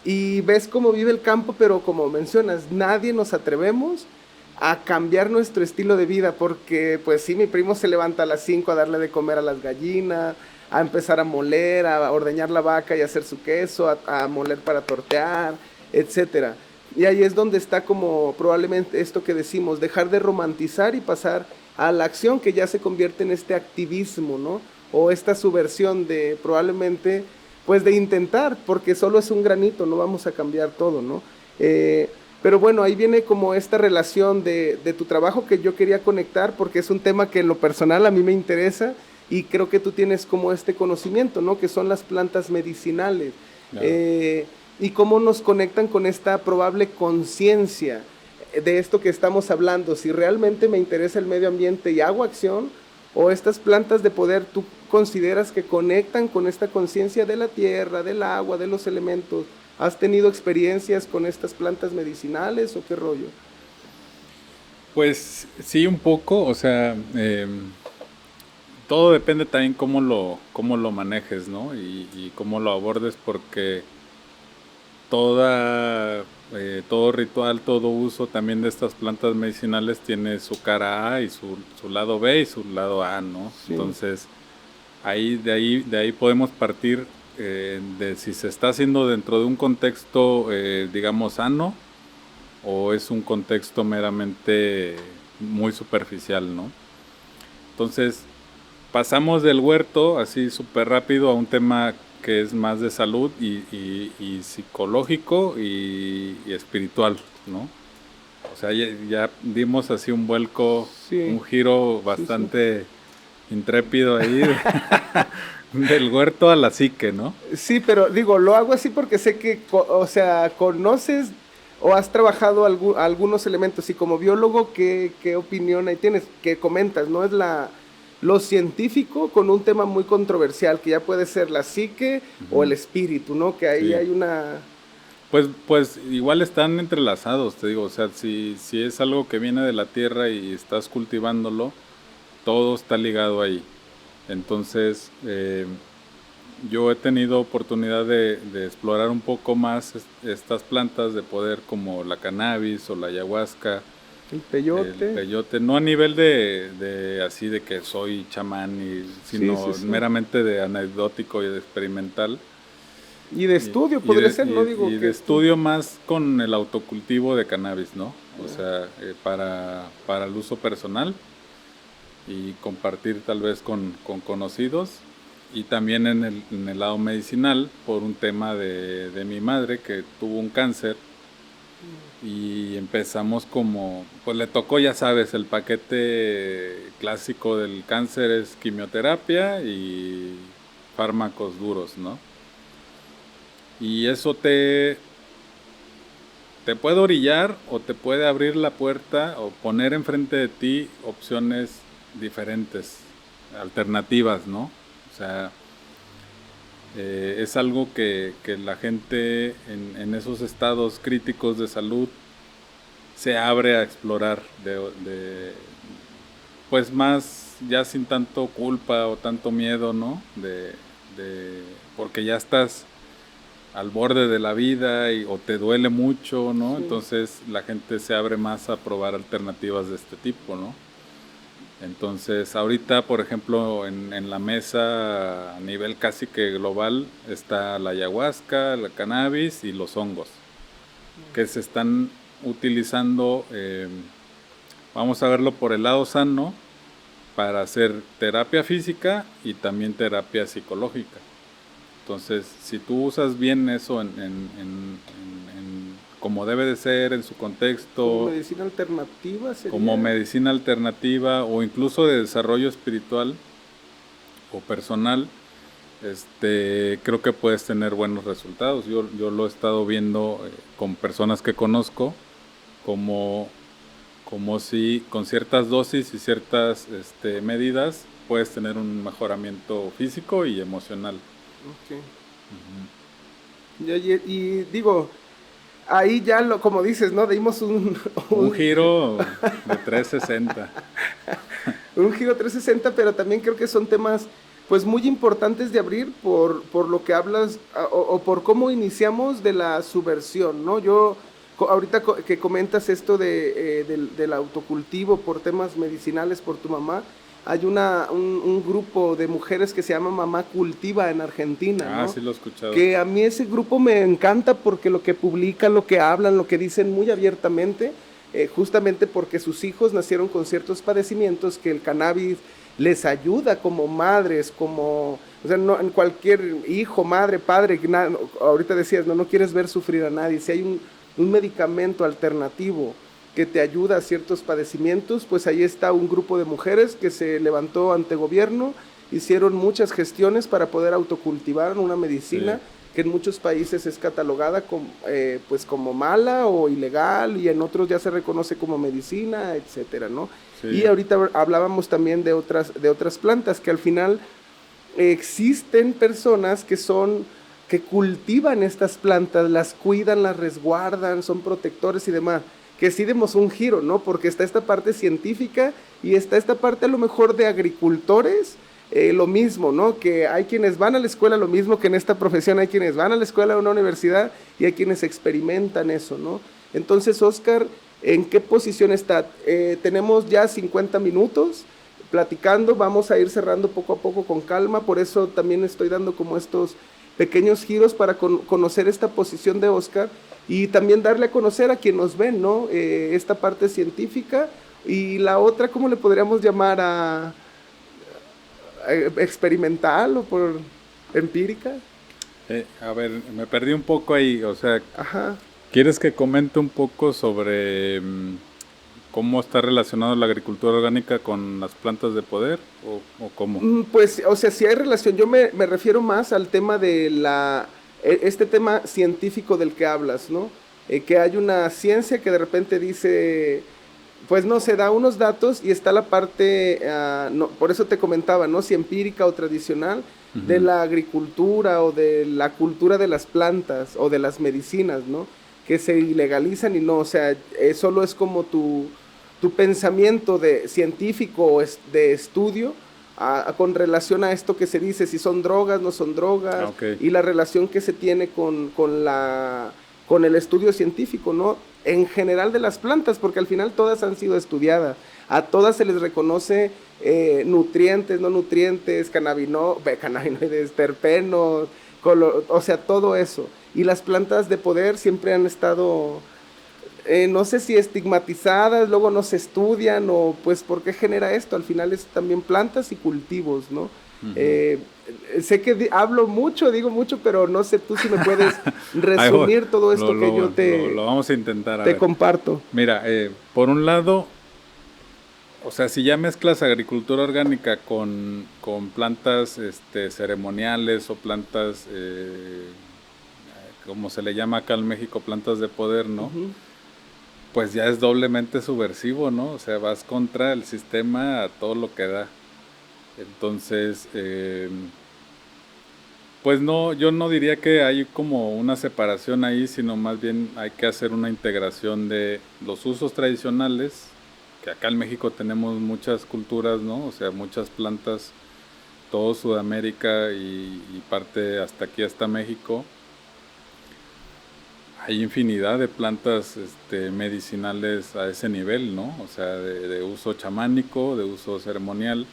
y ves cómo vive el campo, pero como mencionas, nadie nos atrevemos a cambiar nuestro estilo de vida porque, pues sí, mi primo se levanta a las 5 a darle de comer a las gallinas, a empezar a moler, a ordeñar la vaca y hacer su queso, a moler para tortear, etcétera. Y ahí es donde está como probablemente esto que decimos, dejar de romantizar y pasar a la acción que ya se convierte en este activismo, ¿no? O esta subversión de probablemente, pues de intentar, porque solo es un granito, no vamos a cambiar todo, ¿no? Pero bueno, ahí viene como esta relación de tu trabajo que yo quería conectar, porque es un tema que en lo personal a mí me interesa y creo que tú tienes como este conocimiento, ¿no? Que son las plantas medicinales. Claro. Y cómo nos conectan con esta probable conciencia de esto que estamos hablando, si realmente me interesa el medio ambiente y hago acción, o estas plantas de poder, ¿tú consideras que conectan con esta conciencia de la tierra, del agua, de los elementos? ¿Has tenido experiencias con estas plantas medicinales o qué rollo? Pues sí, un poco, o sea, todo depende también cómo lo manejes, ¿no? Y cómo lo abordes, porque todo ritual, todo uso también de estas plantas medicinales tiene su cara A y su lado B y su lado A, ¿no? Sí. Entonces, de ahí podemos partir de si se está haciendo dentro de un contexto, digamos, sano, o es un contexto meramente muy superficial, ¿no? Entonces, pasamos del huerto así súper rápido a un tema que es más de salud y psicológico y espiritual, ¿no? O sea, ya dimos así un vuelco, Sí. un giro bastante intrépido ahí del huerto a la psique, ¿no? Sí, pero digo, lo hago así porque sé que, o sea, conoces o has trabajado algunos elementos y como biólogo, ¿qué opinión ahí tienes? ¿Qué comentas? ¿No es lo científico con un tema muy controversial que ya puede ser la psique o el espíritu, ¿no? Que ahí Sí. hay una... Pues igual están entrelazados, te digo, o sea, si es algo que viene de la tierra y estás cultivándolo, todo está ligado ahí. Entonces, yo he tenido oportunidad de explorar un poco más estas plantas, de poder como la cannabis o la ayahuasca, El peyote. el peyote, no a nivel de así de que soy chamán, sino sí. meramente de anecdótico y de experimental. Y de estudio podría ser, ¿no? Digo Y que de estudio más con el autocultivo de cannabis, ¿no? O sea, para el uso personal y compartir tal vez con conocidos. Y también en el lado medicinal, por un tema de mi madre que tuvo un cáncer. Y empezamos como, pues le tocó, ya sabes, el paquete clásico del cáncer es quimioterapia y fármacos duros, ¿no? Y eso te puede orillar o te puede abrir la puerta o poner enfrente de ti opciones diferentes, alternativas, ¿no? O sea, es algo que la gente en esos estados críticos de salud se abre a explorar pues más ya sin tanto culpa o tanto miedo, ¿no? Porque ya estás al borde de la vida o te duele mucho, ¿no? Sí. Entonces la gente se abre más a probar alternativas de este tipo, ¿no? Entonces ahorita, por ejemplo, en la mesa a nivel casi que global está la ayahuasca, la cannabis y los hongos, que se están utilizando, vamos a verlo por el lado sano, para hacer terapia física y también terapia psicológica. Entonces, si tú usas bien eso como debe de ser, en su contexto, como medicina alternativa sería. como medicina alternativa o incluso de desarrollo espiritual o personal, creo que puedes tener buenos resultados. Yo lo he estado viendo con personas que conozco, como si con ciertas dosis y ciertas medidas puedes tener un mejoramiento físico y emocional. Okay. Y digo, ahí ya como dices, ¿no? Dimos un giro de 360. Un giro 360, pero también creo que son temas pues muy importantes de abrir por lo que hablas o por cómo iniciamos de la subversión, ¿no? Yo ahorita que comentas esto del autocultivo por temas medicinales por tu mamá, hay un grupo de mujeres que se llama Mamá Cultiva en Argentina, ¿no? Sí lo he escuchado. Que a mí ese grupo me encanta porque lo que publican, lo que hablan, lo que dicen muy abiertamente, justamente porque sus hijos nacieron con ciertos padecimientos que el cannabis les ayuda como madres, o sea, no, en cualquier hijo, madre, padre, ahorita decías, no quieres ver sufrir a nadie, si hay un medicamento alternativo que te ayuda a ciertos padecimientos, pues ahí está un grupo de mujeres que se levantó ante gobierno, hicieron muchas gestiones para poder autocultivar una medicina que en muchos países es catalogada pues como mala o ilegal y en otros ya se reconoce como medicina, etcétera, ¿no? Sí. Y ahorita hablábamos también de otras plantas que al final existen personas que cultivan estas plantas, las cuidan, las resguardan, son protectores y demás, que sí demos un giro, ¿no? Porque está esta parte científica y está esta parte a lo mejor de agricultores, lo mismo, ¿no? Que hay quienes van a la escuela, lo mismo que en esta profesión hay quienes van a la escuela a una universidad y hay quienes experimentan eso, ¿no? Entonces, Oscar, ¿en qué posición está? Tenemos ya 50 minutos platicando, vamos a ir cerrando poco a poco con calma, por eso también estoy dando como estos pequeños giros para conocer esta posición de Oscar y también darle a conocer a quien nos ven, ¿no? Esta parte científica Y la otra, ¿cómo le podríamos llamar? ¿Experimental o por empírica? A ver, me perdí un poco ahí, o sea, Ajá. ¿quieres que comente un poco sobre cómo está relacionada la agricultura orgánica con las plantas de poder o cómo? Pues, o sea, si hay relación, yo me refiero más al tema de este tema científico del que hablas, ¿no? Que hay una ciencia que de repente dice, pues no, se da unos datos y está la parte, no, por eso te comentaba, ¿no? Si empírica o tradicional, de Ujú. la agricultura o de la cultura de las plantas o de las medicinas, ¿no? Que se ilegalizan y no, o sea, solo es como tu pensamiento de científico o de estudio con relación a esto que se dice, si son drogas, no son drogas, Ok. y la relación que se tiene con el estudio científico, ¿no? En general de las plantas, porque al final todas han sido estudiadas, a todas se les reconoce nutrientes, no nutrientes, cannabinoides, terpenos, o sea, todo eso. Y las plantas de poder siempre han estado no sé si estigmatizadas, luego no se estudian o pues por qué genera esto. Al final es también plantas y cultivos, ¿no? Ujú. Eh, sé que hablo mucho, digo mucho, pero no sé tú si me puedes Ahí voy. resumir todo esto que yo Lo vamos a intentar, a te ver. comparto. Mira, por un lado, o sea, si ya mezclas agricultura orgánica con plantas ceremoniales o plantas, como se le llama acá en México, plantas de poder, ¿no? Ujú. Pues ya es doblemente subversivo, ¿no? O sea, vas contra el sistema a todo lo que da. Entonces, pues no, yo no diría que hay como una separación ahí, sino más bien hay que hacer una integración de los usos tradicionales, que acá en México tenemos muchas culturas, ¿no? O sea, muchas plantas, todo Sudamérica y parte hasta aquí, hasta México. Hay infinidad de plantas medicinales a ese nivel, ¿no? O sea, de uso chamánico, de uso ceremonial.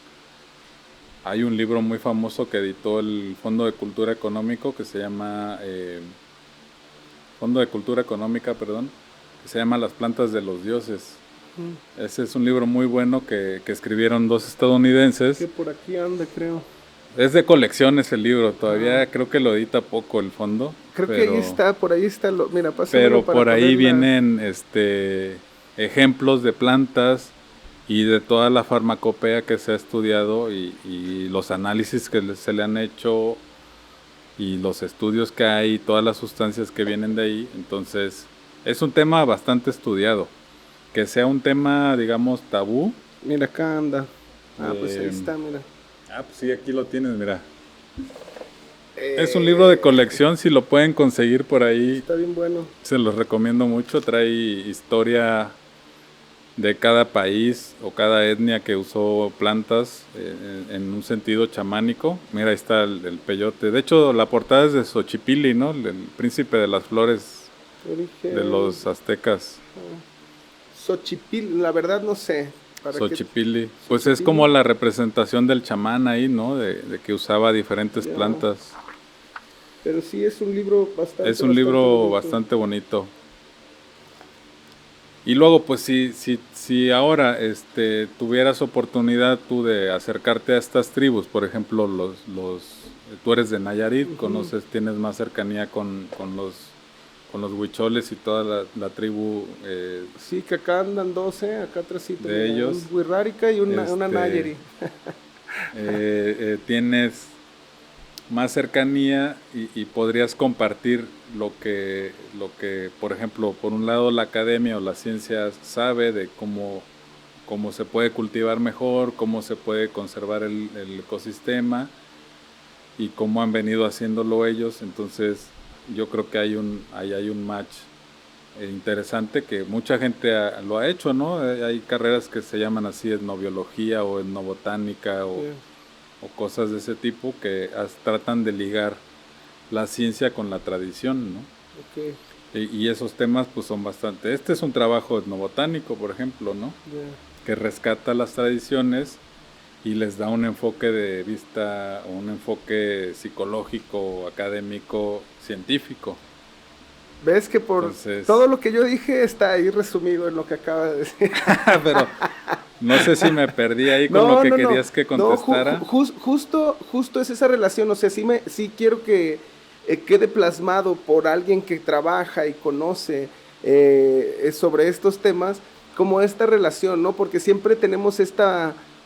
Hay un libro muy famoso que editó el Fondo de Cultura Económico que se llama Fondo de Cultura Económica, perdón, que se llama Las plantas de los dioses. Ese es un libro muy bueno que escribieron dos Que estadounidenses. por aquí anda, creo. Es de colecciones el libro, todavía creo que lo edita poco el fondo, Creo que ahí pero está, por ahí está. Mira, pásamelo pero para por ahí ponerla. vienen ejemplos de plantas y de toda la farmacopea que se ha estudiado y los análisis que se le han hecho y los estudios que hay, todas las sustancias que vienen de ahí. Entonces, es un tema bastante estudiado. Que sea un tema, digamos, tabú. Mira, acá anda. Pues ahí eh, está, mira. pues sí, aquí lo tienes, mira. Es un libro de colección, si lo pueden conseguir por ahí, Está bien bueno. se los recomiendo mucho. Trae historia de cada país o cada etnia que usó plantas en un sentido chamánico. Mira, ahí está el peyote. De hecho, la portada es de Xochipilli, ¿no? El príncipe de las flores Origen. de los aztecas. Xochipil, la verdad no sé. ¿Para qué? Xochipilli. Pues es Xochipilli. como la representación del chamán ahí, ¿no? De que usaba diferentes Ya. plantas. Pero sí es un libro bastante. Es un libro bonito. bastante bonito. Y luego, pues si ahora tuvieras oportunidad tú de acercarte a estas tribus, por ejemplo, tú eres de Nayarit, conoces, tienes más cercanía con los huicholes y toda la tribu Sí, que acá andan 12, acá atrásito. de mira, ellos. Un Wixárika y una Este, Nayeri. Tienes más cercanía y podrías compartir lo que, por ejemplo, por un lado la academia o la ciencia sabe de cómo se puede cultivar mejor, cómo se puede conservar el ecosistema y cómo han venido haciéndolo ellos. Entonces yo creo que ahí hay un match interesante que mucha gente lo ha hecho, ¿no? Hay carreras que se llaman así, etnobiología o etnobotánica o cosas de ese tipo que tratan de ligar la ciencia con la tradición, ¿no? Okay. Y esos temas pues son bastante. Este es un trabajo etnobotánico, por ejemplo, ¿no? Que rescata las tradiciones y les da un enfoque de vista, un enfoque psicológico, académico, científico. Ves que por Entonces, todo lo que yo dije está ahí resumido en lo que acaba de decir. No sé si me perdí ahí con lo que querías que contestara. Justo es esa relación, o sea, sí quiero que quede plasmado por alguien que trabaja y conoce sobre estos temas, como esta relación, ¿no? Porque siempre tenemos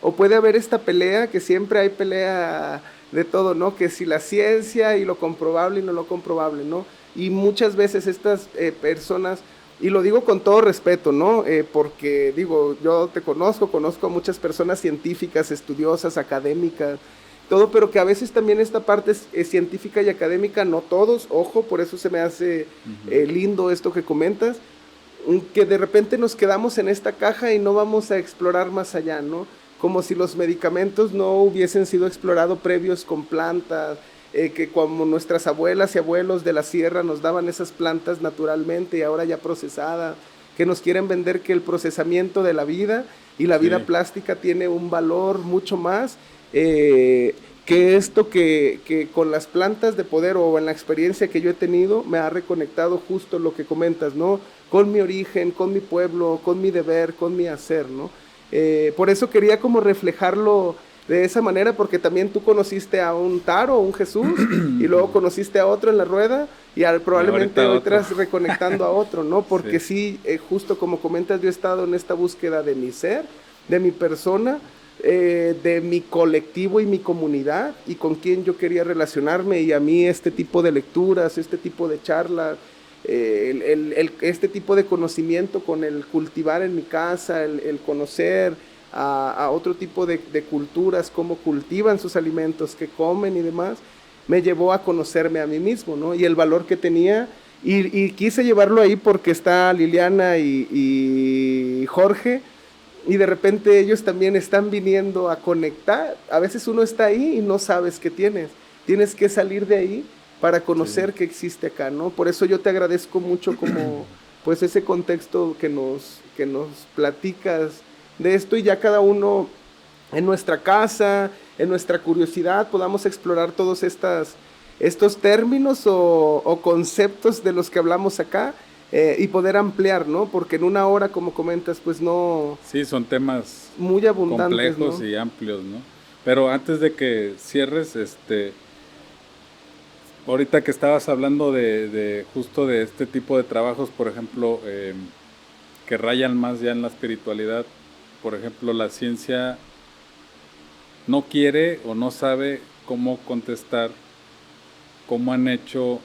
o puede haber esta pelea, que siempre hay pelea de todo, ¿no? Que si la ciencia y lo comprobable y no lo comprobable, ¿no? Y muchas veces estas personas, y lo digo con todo respeto, ¿no? Porque digo, yo te conozco a muchas personas científicas, estudiosas, académicas, todo, pero que a veces también esta parte es científica y académica, no todos, ojo, por eso se me hace lindo esto que comentas, que de repente nos quedamos en esta caja y no vamos a explorar más allá, ¿no? Como si los medicamentos no hubiesen sido explorados previos con plantas, que como nuestras abuelas y abuelos de la sierra nos daban esas plantas naturalmente y ahora ya procesadas, que nos quieren vender que el procesamiento de la vida y la vida plástica tiene un valor mucho más que esto que con las plantas de poder o en la experiencia que yo he tenido me ha reconectado justo lo que comentas, ¿no? Con mi origen, con mi pueblo, con mi deber, con mi hacer, ¿no? Por eso quería como reflejarlo de esa manera, porque también tú conociste a un Taro, a un Jesús, y luego conociste a otro en la rueda, y probablemente hoy estás reconectando a otro, ¿no? Porque sí, justo como comentas, yo he estado en esta búsqueda de mi ser, de mi persona, de mi colectivo y mi comunidad, y con quién yo quería relacionarme, y a mí este tipo de lecturas, este tipo de charlas, este tipo de conocimiento con el cultivar en mi casa, el conocer a otro tipo de culturas, cómo cultivan sus alimentos, qué comen y demás, me llevó a conocerme a mí mismo, ¿no? Y el valor que tenía, y quise llevarlo ahí porque está Liliana y Jorge, y de repente ellos también están viniendo a conectar. A veces uno está ahí y no sabes qué tienes que salir de ahí para conocer que existe acá, ¿no? Por eso yo te agradezco mucho como pues ese contexto que nos platicas de esto, y ya cada uno en nuestra casa, en nuestra curiosidad, podamos explorar todos estos términos o conceptos de los que hablamos acá, y poder ampliar, ¿no? Porque en una hora, como comentas, pues no... Sí, son temas muy abundantes, complejos, ¿no? Y amplios, ¿no? Pero antes de que cierres, ahorita que estabas hablando de justo de este tipo de trabajos, por ejemplo, que rayan más ya en la espiritualidad, por ejemplo, la ciencia no quiere o no sabe cómo contestar cómo han hecho,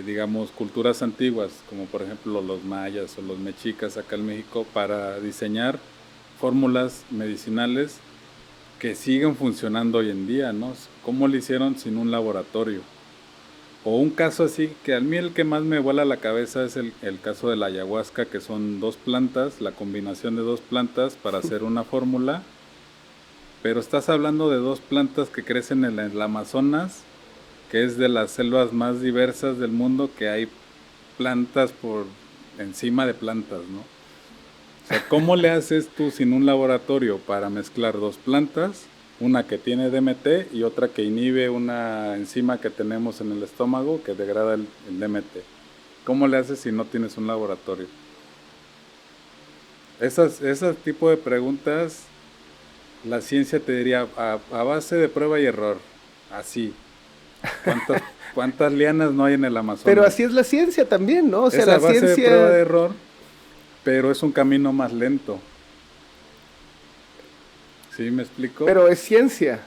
digamos, culturas antiguas, como por ejemplo los mayas o los mexicas acá en México, para diseñar fórmulas medicinales que siguen funcionando hoy en día, ¿no? ¿Cómo lo hicieron sin un laboratorio? O un caso así, que a mí el que más me vuela la cabeza es el caso de la ayahuasca, que son dos plantas, la combinación de dos plantas para hacer una fórmula, pero estás hablando de dos plantas que crecen en el Amazonas, que es de las selvas más diversas del mundo, que hay plantas por encima de plantas, ¿no? O sea, ¿cómo le haces tú sin un laboratorio para mezclar dos plantas? Una que tiene DMT y otra que inhibe una enzima que tenemos en el estómago que degrada el DMT. ¿Cómo le haces si no tienes un laboratorio? Ese tipo de preguntas, la ciencia te diría a base de prueba y error, así. ¿Cuántas lianas no hay en el Amazonas? Pero así es la ciencia también, ¿no? O sea, es a la base ciencia... de prueba de error, pero es un camino más lento. ¿Sí me explico? Pero es ciencia.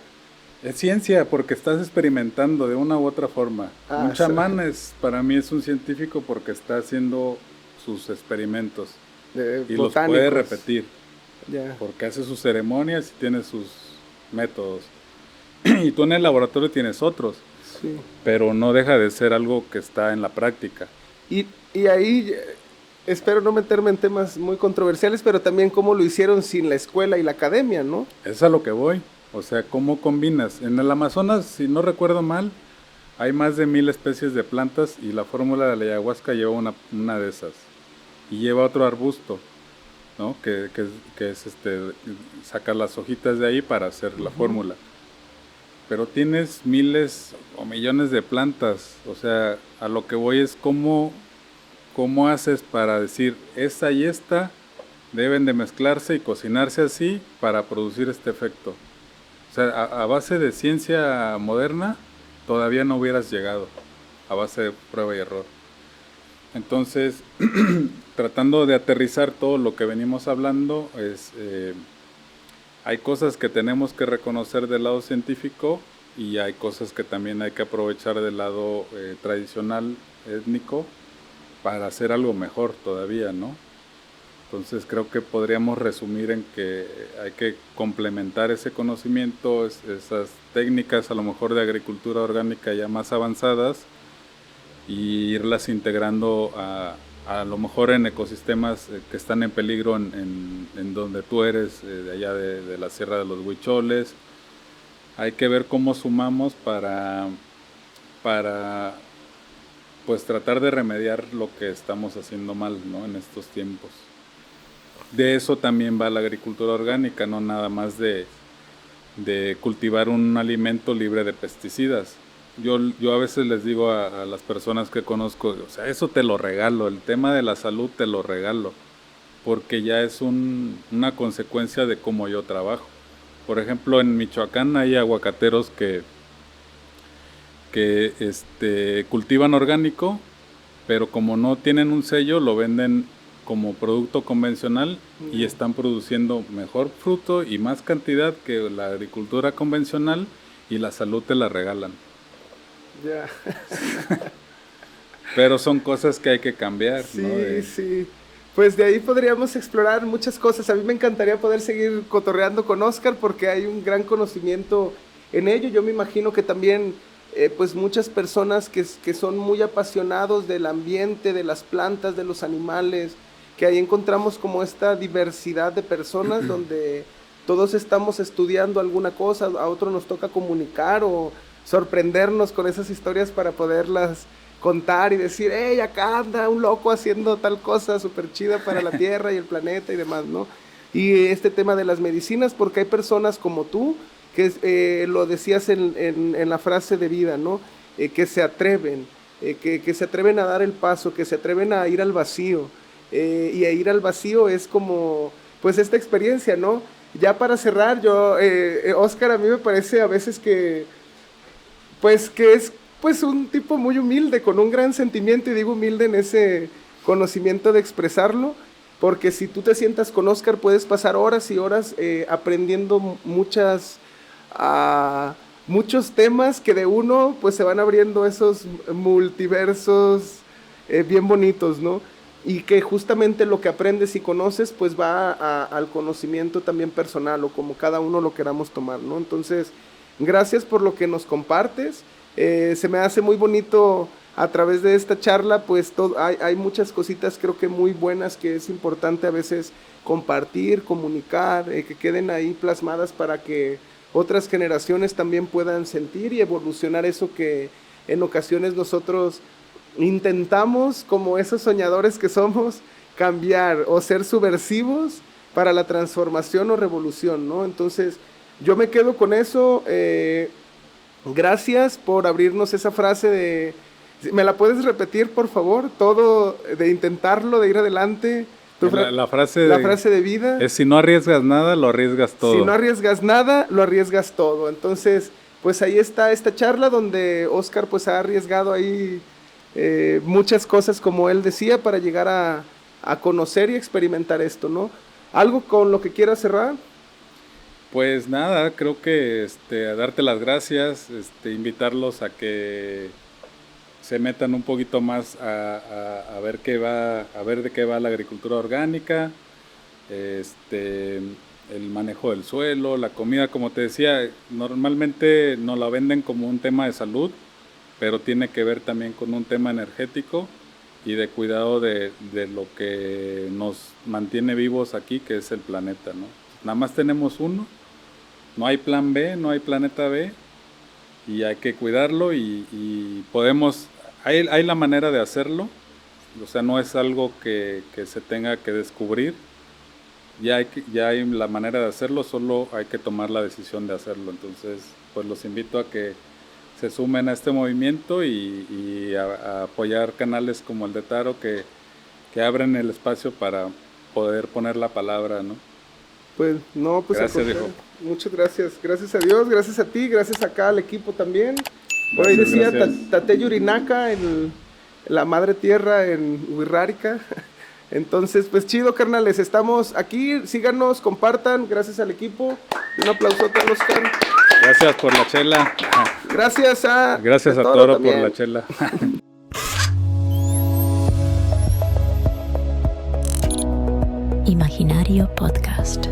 Es ciencia porque estás experimentando de una u otra forma. Un chamán para mí es un científico porque está haciendo sus experimentos y los puede repetir. Porque hace sus ceremonias y tiene sus métodos. Y tú en el laboratorio tienes otros. Sí. Pero no deja de ser algo que está en la práctica. Y ahí, espero no meterme en temas muy controversiales, pero también cómo lo hicieron sin la escuela y la academia, ¿no? Es a lo que voy. O sea, ¿cómo combinas? En el Amazonas, si no recuerdo mal, hay más de 1000 especies de plantas y la fórmula de la ayahuasca lleva una de esas. Y lleva otro arbusto, ¿no? Que es sacar las hojitas de ahí para hacer la fórmula. Pero tienes miles o millones de plantas. O sea, a lo que voy es cómo haces para decir esta y esta deben de mezclarse y cocinarse así para producir este efecto. O sea, a base de ciencia moderna todavía no hubieras llegado, a base de prueba y error. Entonces, tratando de aterrizar todo lo que venimos hablando, hay cosas que tenemos que reconocer del lado científico y hay cosas que también hay que aprovechar del lado tradicional, étnico, para hacer algo mejor todavía, ¿no? Entonces creo que podríamos resumir en que hay que complementar ese conocimiento, esas técnicas a lo mejor de agricultura orgánica ya más avanzadas, y irlas integrando a lo mejor en ecosistemas que están en peligro en donde tú eres, de allá de la Sierra de los Huicholes. Hay que ver cómo sumamos para pues tratar de remediar lo que estamos haciendo mal, ¿no? En estos tiempos. De eso también va la agricultura orgánica, no nada más de cultivar un alimento libre de pesticidas. Yo a veces les digo a las personas que conozco, o sea, eso te lo regalo, el tema de la salud te lo regalo, porque ya es una consecuencia de cómo yo trabajo. Por ejemplo, en Michoacán hay aguacateros que cultivan orgánico, pero como no tienen un sello, lo venden como producto convencional y están produciendo mejor fruto y más cantidad que la agricultura convencional, y la salud te la regalan. Ya. Pero son cosas que hay que cambiar, Sí, ¿no? sí. Pues de ahí podríamos explorar muchas cosas. A mí me encantaría poder seguir cotorreando con Oscar porque hay un gran conocimiento en ello. Yo me imagino que también pues muchas personas que son muy apasionados del ambiente, de las plantas, de los animales, que ahí encontramos como esta diversidad de personas donde todos estamos estudiando alguna cosa, a otros nos toca comunicar o sorprendernos con esas historias para poderlas contar y decir, hey, acá anda un loco haciendo tal cosa súper chida para la Tierra y el planeta y demás, ¿no? Y este tema de las medicinas, porque hay personas como tú, que lo decías en la frase de vida, ¿no? Que se atreven, que se atreven a dar el paso, que se atreven a ir al vacío. Y a ir al vacío es como, pues esta experiencia, ¿no? Ya para cerrar, Oscar, a mí me parece a veces que es pues un tipo muy humilde, con un gran sentimiento, y digo humilde en ese conocimiento de expresarlo, porque si tú te sientas con Oscar puedes pasar horas y horas aprendiendo muchos temas que de uno pues se van abriendo esos multiversos bien bonitos, ¿no? Y que justamente lo que aprendes y conoces pues va al conocimiento también personal, o como cada uno lo queramos tomar, ¿no? Entonces, gracias por lo que nos compartes. Se me hace muy bonito a través de esta charla, pues hay muchas cositas creo que muy buenas que es importante a veces compartir, comunicar, que queden ahí plasmadas para que otras generaciones también puedan sentir y evolucionar eso que en ocasiones nosotros intentamos, como esos soñadores que somos, cambiar o ser subversivos para la transformación o revolución, ¿no? Entonces, yo me quedo con eso. Gracias por abrirnos esa frase de... ¿Me la puedes repetir, por favor? Todo de intentarlo, de ir adelante. La frase de vida es: si no arriesgas nada, lo arriesgas todo. Si no arriesgas nada, lo arriesgas todo. Entonces, pues ahí está esta charla donde Oscar pues ha arriesgado ahí muchas cosas, como él decía, para llegar a conocer y experimentar esto, ¿no? ¿Algo con lo que quieras cerrar? Pues nada, creo que a darte las gracias, invitarlos a que se metan un poquito más a ver de qué va la agricultura orgánica, el manejo del suelo, la comida, como te decía, normalmente nos la venden como un tema de salud, pero tiene que ver también con un tema energético y de cuidado de lo que nos mantiene vivos aquí, que es el planeta, ¿no? Nada más tenemos uno, no hay plan B, no hay planeta B, y hay que cuidarlo y podemos, hay la manera de hacerlo, o sea, no es algo que se tenga que descubrir, ya hay la manera de hacerlo, solo hay que tomar la decisión de hacerlo. Entonces, pues los invito a que se sumen a este movimiento y a apoyar canales como el de Taro que abren el espacio para poder poner la palabra, ¿no? Pues no, pues Gracias, al contrario. viejo. Muchas gracias. Gracias a Dios, gracias a ti, gracias acá al equipo también. Por ahí Gracias, decía gracias. Tate Yurinaka en la madre tierra en Huirrárica. Entonces, pues chido, carnales, estamos aquí, síganos, compartan, gracias al equipo. Un aplausote a Oscar. Gracias por la chela. Gracias a Gracias a Toro Toro por también. la chela. Imaginario Podcast.